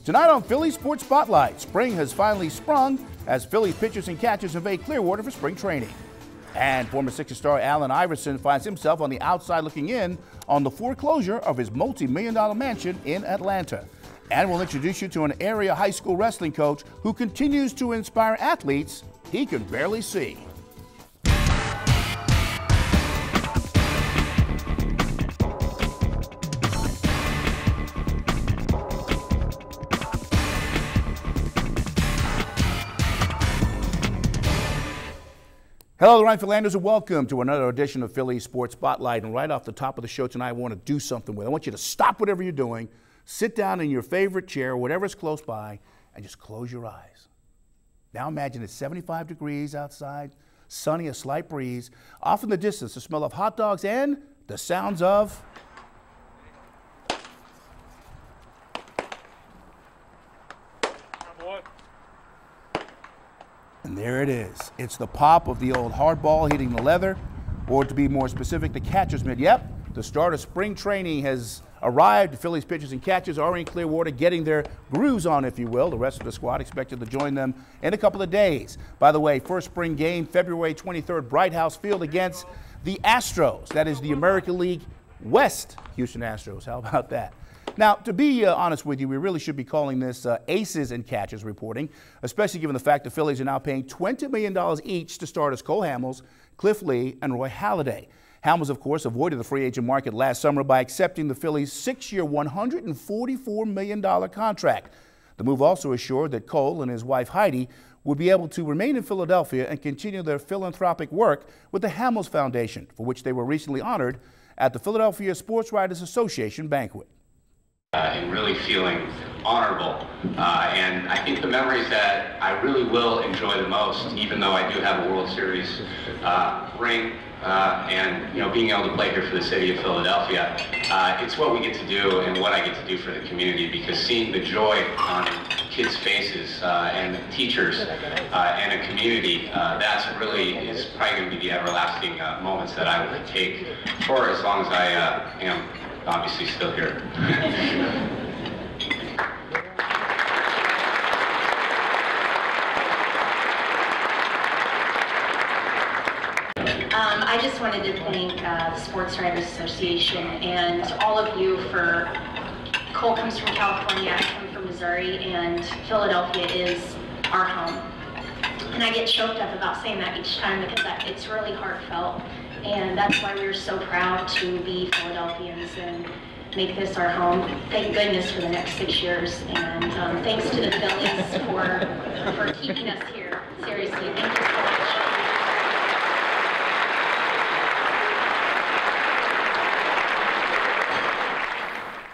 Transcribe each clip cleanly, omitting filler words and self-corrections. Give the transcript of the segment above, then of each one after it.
Tonight on Philly Sports Spotlight, spring has finally sprung as Phillies pitchers and catchers invade Clearwater for spring training. And former Sixers star Allen Iverson finds himself on the outside looking in on the foreclosure of his multi-million-dollar mansion in Atlanta. And we'll introduce you to an area high school wrestling coach who continues to inspire athletes he can barely see. Hello, Ryan Philanders, and welcome to another edition of Philly Sports Spotlight. And right off the top of the show tonight, I want to do something with. I want you to stop whatever you're doing, sit down in your favorite chair, whatever's close by, and just close your eyes. Now imagine it's 75 degrees outside, sunny, a slight breeze. Off in the distance, the smell of hot dogs and the sounds of... And there it is. It's the pop of the old hard ball hitting the leather, or to be more specific, the catcher's mitt. Yep, the start of spring training has arrived. The Phillies pitchers and catchers are in Clearwater getting their grooves on, if you will. The rest of the squad expected to join them in a couple of days. By the way, first spring game, February 23rd, Bright House Field against the Astros. That is the American League West Houston Astros. How about that? Now, to be honest with you, we really should be calling this aces and catchers reporting, especially given the fact the Phillies are now paying $20 million each to starters Cole Hamels, Cliff Lee, and Roy Halladay. Hamels, of course, avoided the free agent market last summer by accepting the Phillies' six-year, $144 million contract. The move also assured that Cole and his wife Heidi would be able to remain in Philadelphia and continue their philanthropic work with the Hamels Foundation, for which they were recently honored at the Philadelphia Sports Writers Association banquet. And really feeling honorable. And I think the memories that I really will enjoy the most, even though I do have a World Series ring and being able to play here for the city of Philadelphia, it's what we get to do and what I get to do for the community, because seeing the joy on kids' faces and teachers and a community, that's really is probably going to be the everlasting moments that I will take for as long as I am obviously still here. I just wanted to thank the Sports Writers Association and all of you for, Cole comes from California, I come from Missouri, and Philadelphia is our home. And I get choked up about saying that each time because it's really heartfelt. And that's why we're so proud to be Philadelphians and make this our home. Thank goodness for the next 6 years. And thanks to the Phillies for keeping us here. Seriously, thank you so much.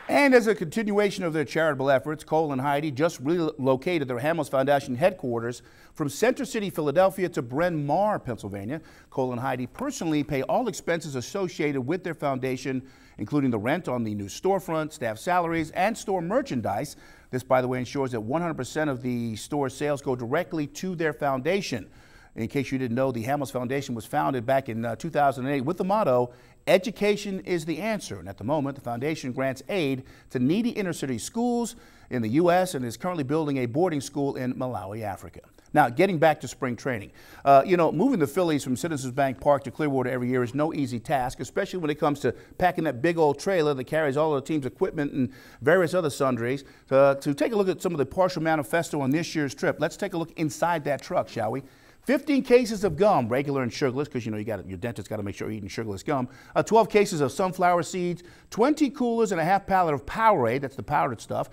And as a continuation of their charitable efforts, Cole and Heidi just relocated their Hamels Foundation headquarters from Center City, Philadelphia to Bryn Mawr, Pennsylvania. Cole and Heidi personally pay all expenses associated with their foundation, including the rent on the new storefront, staff salaries, and store merchandise. This, by the way, ensures that 100% of the store sales go directly to their foundation. In case you didn't know, the Hamels Foundation was founded back in 2008 with the motto, "Education is the answer." And at the moment, the foundation grants aid to needy inner-city schools in the U.S. and is currently building a boarding school in Malawi, Africa. Now, getting back to spring training, moving the Phillies from Citizens Bank Park to Clearwater every year is no easy task, especially when it comes to packing that big old trailer that carries all of the team's equipment and various other sundries. To take a look at some of the partial manifesto on this year's trip, let's take a look inside that truck, shall we? 15 cases of gum, regular and sugarless, because your dentist got to make sure you're eating sugarless gum. 12 cases of sunflower seeds, 20 coolers and a half pallet of Powerade, that's the powdered stuff.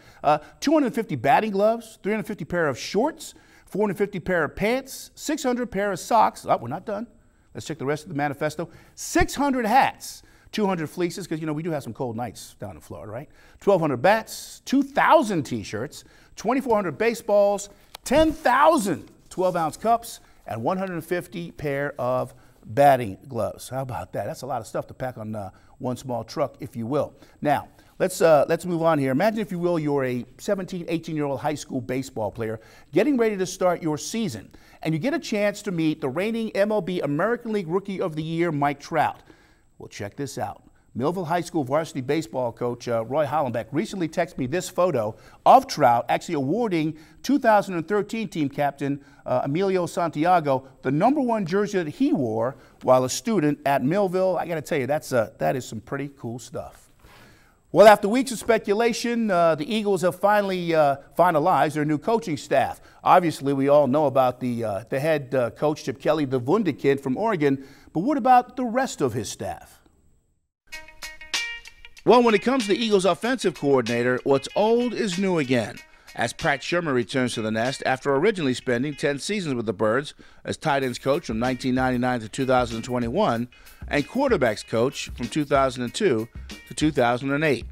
250 batting gloves, 350 pair of shorts, 450 pair of pants, 600 pair of socks. Oh, we're not done. Let's check the rest of the manifesto. 600 hats, 200 fleeces, because we do have some cold nights down in Florida, right? 1,200 bats, 2,000 t-shirts, 2,400 baseballs, 10,000 12-ounce cups, and 150 pair of batting gloves. How about that? That's a lot of stuff to pack on one small truck, if you will. Now, let's move on here. Imagine, if you will, you're a 17, 18-year-old high school baseball player getting ready to start your season, and you get a chance to meet the reigning MLB American League Rookie of the Year, Mike Trout. Well, check this out. Millville High School varsity baseball coach Roy Hollenbeck recently texted me this photo of Trout actually awarding 2013 team captain Emilio Santiago the #1 jersey that he wore while a student at Millville. I got to tell you, that is some pretty cool stuff. Well, after weeks of speculation, the Eagles have finally finalized their new coaching staff. Obviously, we all know about the head coach, Chip Kelly, the wunderkind from Oregon, but what about the rest of his staff? Well, when it comes to the Eagles' offensive coordinator, what's old is new again, as Pat Shurmur returns to the nest after originally spending 10 seasons with the Birds as tight ends coach from 1999 to 2021 and quarterbacks coach from 2002 to 2008.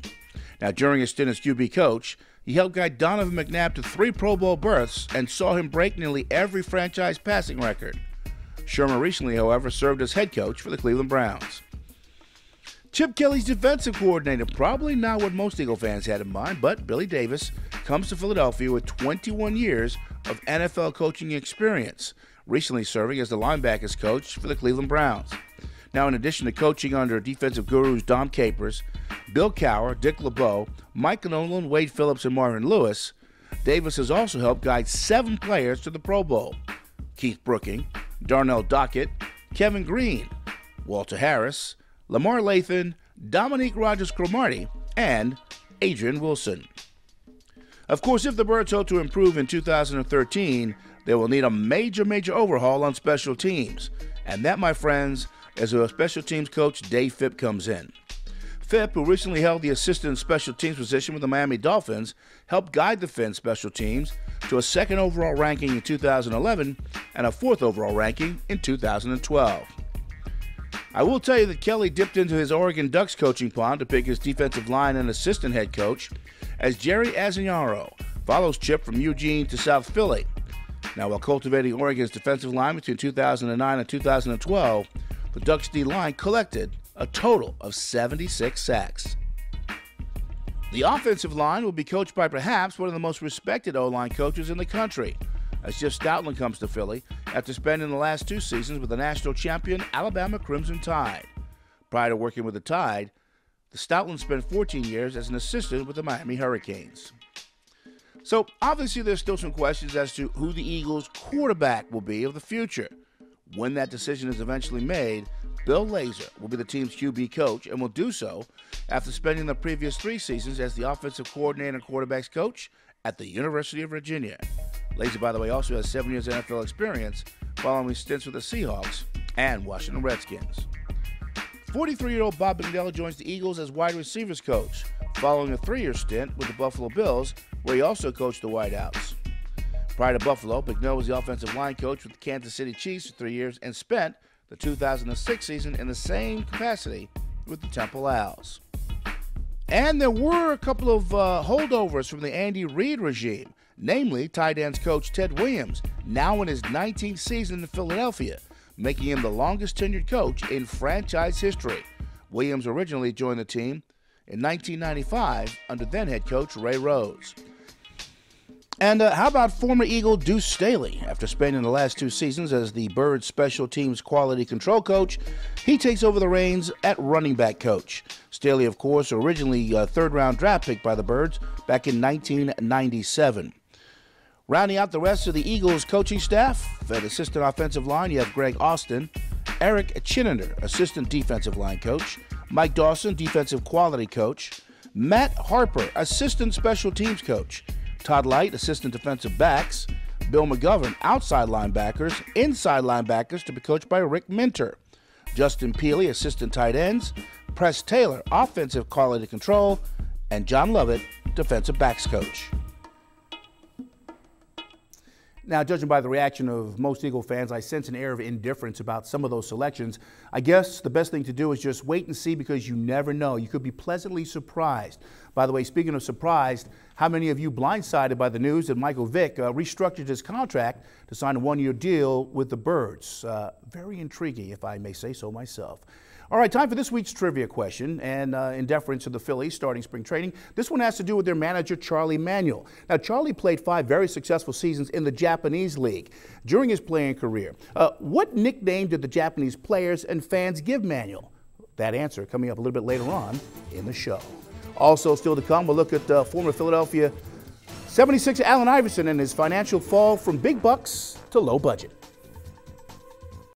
Now, during his stint as QB coach, he helped guide Donovan McNabb to 3 Pro Bowl berths and saw him break nearly every franchise passing record. Shurmur recently, however, served as head coach for the Cleveland Browns. Chip Kelly's defensive coordinator, probably not what most Eagle fans had in mind, but Billy Davis comes to Philadelphia with 21 years of NFL coaching experience, recently serving as the linebackers coach for the Cleveland Browns. Now, in addition to coaching under defensive gurus Dom Capers, Bill Cowher, Dick LeBeau, Mike Nolan, Wade Phillips, and Marvin Lewis, Davis has also helped guide 7 players to the Pro Bowl: Keith Brooking, Darnell Dockett, Kevin Green, Walter Harris, Lamar Lathan, Dominique Rodgers-Cromartie, and Adrian Wilson. Of course, if the Birds hope to improve in 2013, they will need a major overhaul on special teams. And that, my friends, is where special teams coach Dave Phipp comes in. Phipp, who recently held the assistant special teams position with the Miami Dolphins, helped guide the Fins special teams to a 2nd overall ranking in 2011 and a 4th overall ranking in 2012. I will tell you that Kelly dipped into his Oregon Ducks coaching pond to pick his defensive line and assistant head coach, as Jerry Azzinaro follows Chip from Eugene to South Philly. Now, while cultivating Oregon's defensive line between 2009 and 2012, the Ducks D-line collected a total of 76 sacks. The offensive line will be coached by perhaps one of the most respected O-line coaches in the country, as Jeff Stoutland comes to Philly after spending the last 2 seasons with the national champion Alabama Crimson Tide. Prior to working with the Tide, the Stoutland spent 14 years as an assistant with the Miami Hurricanes. So obviously there's still some questions as to who the Eagles' quarterback will be of the future. When that decision is eventually made, Bill Lazor will be the team's QB coach and will do so after spending the previous 3 seasons as the offensive coordinator and quarterbacks coach at the University of Virginia. Lazor, by the way, also has 7 years NFL experience following stints with the Seahawks and Washington Redskins. 43-year-old Bob McNeil joins the Eagles as wide receivers coach, following a 3-year stint with the Buffalo Bills, where he also coached the wideouts. Prior to Buffalo, McNeil was the offensive line coach with the Kansas City Chiefs for 3 years and spent the 2006 season in the same capacity with the Temple Owls. And there were a couple of holdovers from the Andy Reid regime, namely tight ends coach Ted Williams, now in his 19th season in Philadelphia, making him the longest tenured coach in franchise history. Williams originally joined the team in 1995 under then head coach Ray Rhodes. And how about former Eagle Deuce Staley? After spending the last 2 seasons as the Birds special teams quality control coach, he takes over the reins at running back coach. Staley, of course, originally a 3rd-round draft pick by the Birds back in 1997. Rounding out the rest of the Eagles coaching staff, at assistant offensive line, you have Greg Austin, Eric Chinnander, assistant defensive line coach, Mike Dawson, defensive quality coach, Matt Harper, assistant special teams coach, Todd Light, assistant defensive backs, Bill McGovern, outside linebackers, inside linebackers to be coached by Rick Minter, Justin Peely, assistant tight ends, Press Taylor, offensive quality control, and John Lovett, defensive backs coach. Now, judging by the reaction of most Eagle fans, I sense an air of indifference about some of those selections. I guess the best thing to do is just wait and see, because you never know. You could be pleasantly surprised. By the way, speaking of surprised, how many of you blindsided by the news that Michael Vick restructured his contract to sign a 1-year deal with the Birds? Very intriguing, if I may say so myself. All right, time for this week's trivia question, and in deference to the Phillies starting spring training, this one has to do with their manager, Charlie Manuel. Now, Charlie played 5 very successful seasons in the Japanese League during his playing career. What nickname did the Japanese players and fans give Manuel? that answer coming up a little bit later on in the show. Also still to come, we'll look at former Philadelphia 76 Allen Iverson and his financial fall from big bucks to low budget.